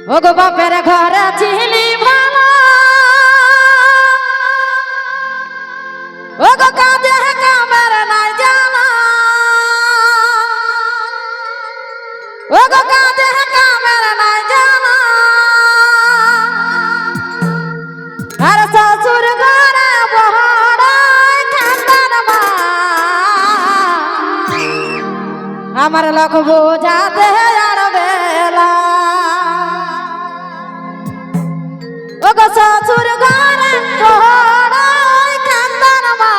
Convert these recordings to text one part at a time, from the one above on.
ও গো বাপের ঘরে ছিলি ভালো ও গো কাজে কামের নাই জানা ও গো কাজে কামের নাই জানা আর শ্বশুর ঘরে বহড়াই খান্দার মা আমার লোক বোঝাতে আর বেলা ও গো শ্বশুর ঘরে বহড়াই খান্দার মা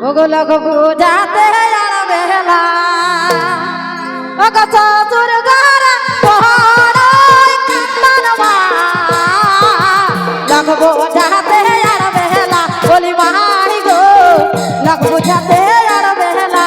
ও গো লোক বোঝাতে আর বেলা ও গো শ্বশুর ঘরে বহড়াই খান্দার মা লোক বোঝাতে আর বেলা বলি মাই গো লোক বোঝাতে আর বেলা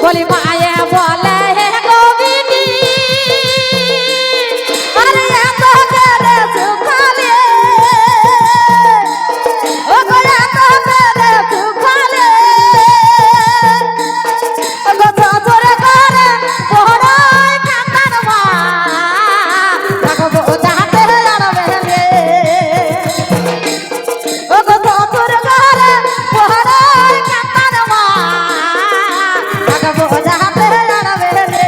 বলি মায়ে বলে হে গোবিনী আরে এত করে সুখালে ও গো এত করে সুখালে ও গো শ্বশুর ঘরে বহড়াই খান্দার মা রাখবো যাতে আর বেলে ও গো শ্বশুর ঘরে বহড়াই খান্দার মা রাখবো যাতে আর বেলে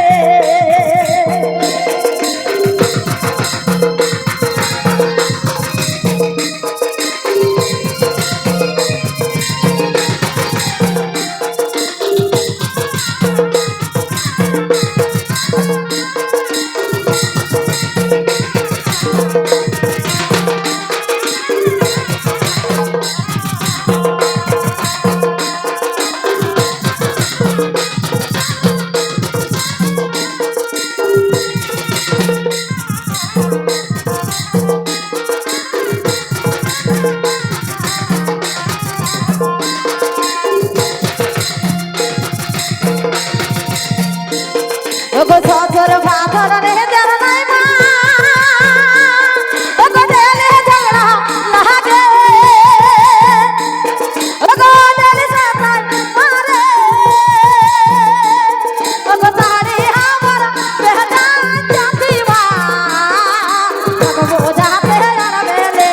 ও গো শ্বশুর বাঁধর রে যার নাই মা ও গো দেলে ঝগড়া লাগে ও গো দেলে সাতাই মারে ও গো তারি আমার বেহনা জাতি মা ও গো বোঝাতে আর বেলে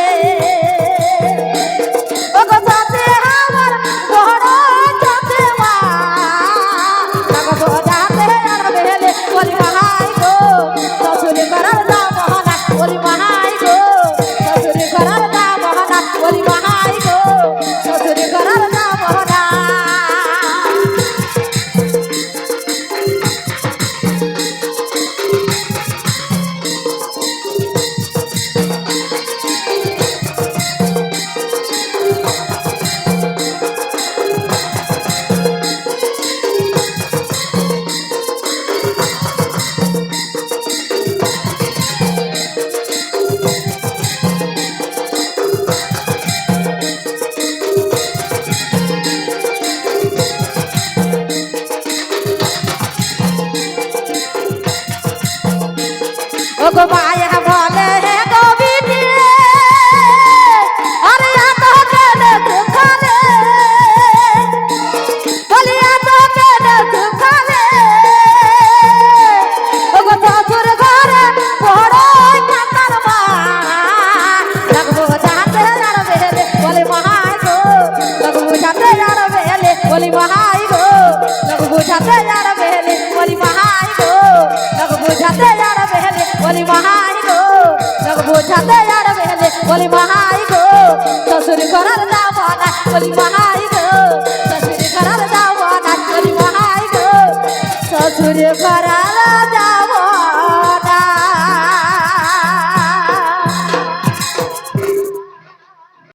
ও গো সাথে আমার বড় জাতি মা ও গো বোঝাতে আর বেলে বলি মাই গো শ্বশুর করার দা মহানা বলি মাই গো শ্বশুর করার দা মহানা বলি মাই গো শ্বশুর করার দা মহানা ও গো মায়ে বলে হে গোবিনী আরে এত কেনে সুখালে বলি এত কেনে সুখালে ও গো শ্বশুর ঘরে বহড়াই খান্দার মা রাখবো যাতে আর বেলে বলি মাই গো রাখবো যাতে আর বেলে বলি মাই গো রাখবো যাতে আর বেলে বলি মাই গো রাখবো যাতে আর বেলে বলি মাই গো রাখবো যাতে আর বেলে বলি মাই গো শ্বশুর করার দাম না বলি মাই গো শ্বশুর করার দাম না বলি মাই গো শ্বশুর ঘর